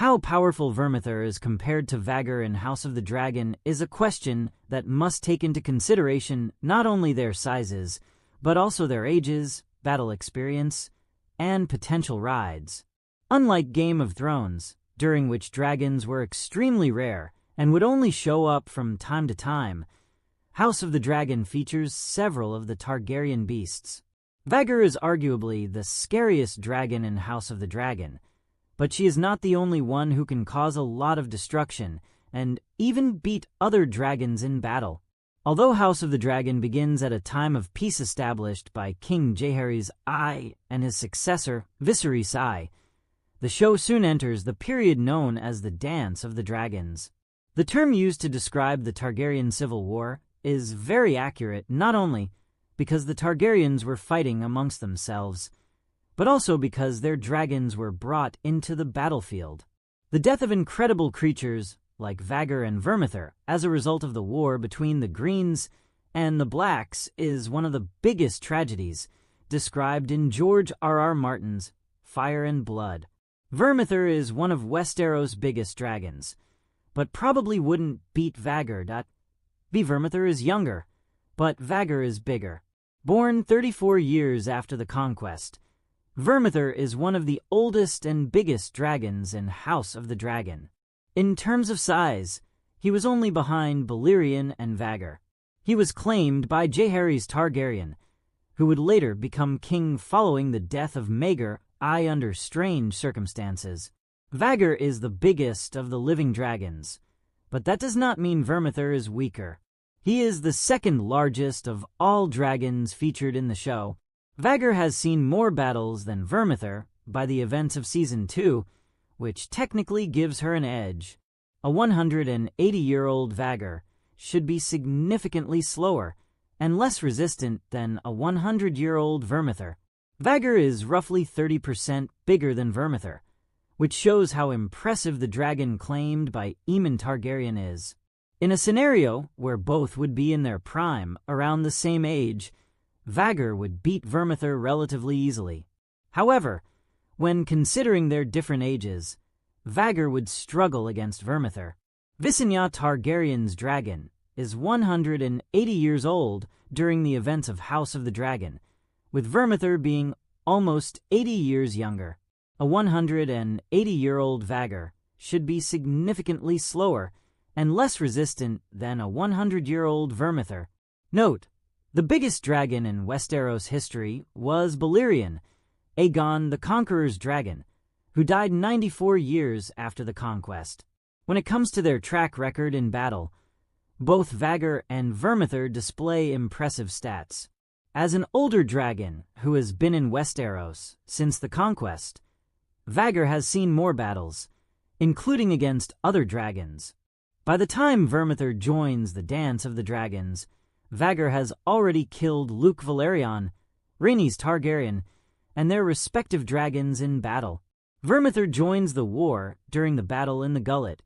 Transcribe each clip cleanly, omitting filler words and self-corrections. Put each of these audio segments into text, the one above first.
How powerful Vermithor is compared to Vhagar in House of the Dragon is a question that must take into consideration not only their sizes, but also their ages, battle experience, and potential rides. Unlike Game of Thrones, during which dragons were extremely rare and would only show up from time to time, House of the Dragon features several of the Targaryen beasts. Vhagar is arguably the scariest dragon in House of the Dragon, but she is not the only one who can cause a lot of destruction and even beat other dragons in battle. Although House of the Dragon begins at a time of peace established by King Jaehaerys I and his successor, Viserys I, the show soon enters the period known as the Dance of the Dragons. The term used to describe the Targaryen civil war is very accurate not only because the Targaryens were fighting amongst themselves, but also because their dragons were brought into the battlefield. The death of incredible creatures like Vhagar and Vermithor as a result of the war between the Greens and the Blacks is one of the biggest tragedies described in George R.R. Martin's Fire and Blood. Vermithor is one of Westeros' biggest dragons, but probably wouldn't beat Vhagar. Vermithor is younger, but Vhagar is bigger. Born 34 years after the conquest, Vermithor is one of the oldest and biggest dragons in House of the Dragon. In terms of size, he was only behind Balerion and Vhagar. He was claimed by Jaehaerys Targaryen, who would later become king following the death of Maegor I under strange circumstances. Vhagar is the biggest of the living dragons, but that does not mean Vermithor is weaker. He is the second largest of all dragons featured in the show. Vhagar has seen more battles than Vermithor by the events of Season 2, which technically gives her an edge. A 180-year-old Vhagar should be significantly slower and less resistant than a 100-year-old Vermithor. Vhagar is roughly 30% bigger than Vermithor, which shows how impressive the dragon claimed by Aemon Targaryen is. In a scenario where both would be in their prime, around the same age, Vhagar would beat Vermithor relatively easily. However, when considering their different ages, Vhagar would struggle against Vermithor. Viserys Targaryen's dragon is 180 years old during the events of House of the Dragon, with Vermithor being almost 80 years younger. A 180-year-old Vhagar should be significantly slower and less resistant than a 100-year-old Vermithor. Note, the biggest dragon in Westeros history was Balerion, Aegon the Conqueror's dragon, who died 94 years after the conquest. When it comes to their track record in battle, both Vhagar and Vermithor display impressive stats. As an older dragon who has been in Westeros since the conquest, Vhagar has seen more battles, including against other dragons. By the time Vermithor joins the Dance of the Dragons, Vhagar has already killed Luke Valerion, Rhaenys Targaryen, and their respective dragons in battle. Vermithor joins the war during the battle in the Gullet,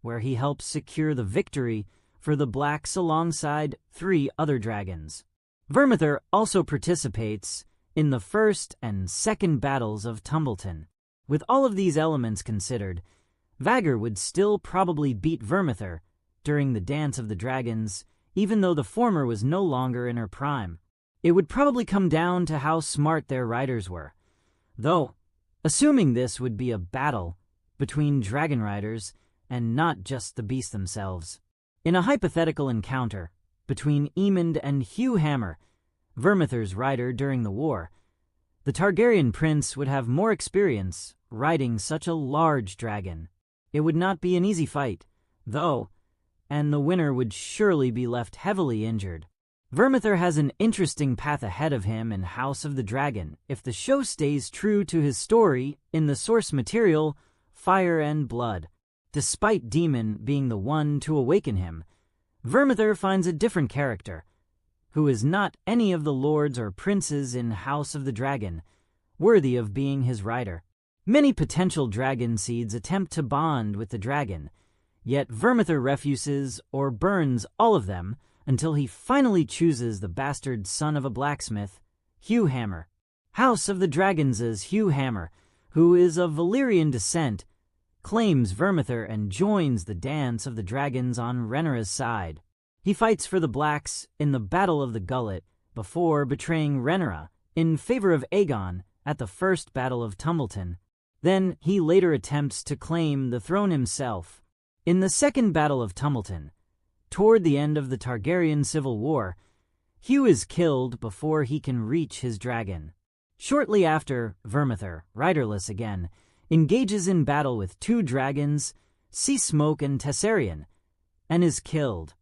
where he helps secure the victory for the Blacks alongside 3 other dragons. Vermithor also participates in the first and second battles of Tumbleton. With all of these elements considered, Vhagar would still probably beat Vermithor during the Dance of the Dragons, even though the former was no longer in her prime. It would probably come down to how smart their riders were, though, assuming this would be a battle between dragon riders and not just the beasts themselves. In a hypothetical encounter between Aemond and Hugh Hammer, Vermithor's rider during the war, the Targaryen prince would have more experience riding such a large dragon. It would not be an easy fight, though, and the winner would surely be left heavily injured. Vermithor has an interesting path ahead of him in House of the Dragon if the show stays true to his story in the source material Fire and Blood. Despite Daemon being the one to awaken him, Vermithor finds a different character, who is not any of the lords or princes in House of the Dragon, worthy of being his rider. Many potential dragon seeds attempt to bond with the dragon, yet Vermithor refuses or burns all of them until he finally chooses the bastard son of a blacksmith, Hugh Hammer. House of the Dragons' Hugh Hammer, who is of Valyrian descent, claims Vermithor and joins the dance of the dragons on Rhaenyra's side. He fights for the Blacks in the Battle of the Gullet before betraying Rhaenyra in favor of Aegon at the First Battle of Tumbleton. Then he later attempts to claim the throne himself. In the Second Battle of Tumbleton, toward the end of the Targaryen Civil War, Hugh is killed before he can reach his dragon. Shortly after, Vermithor, riderless again, engages in battle with two dragons, Sea Smoke and Tessarion, and is killed.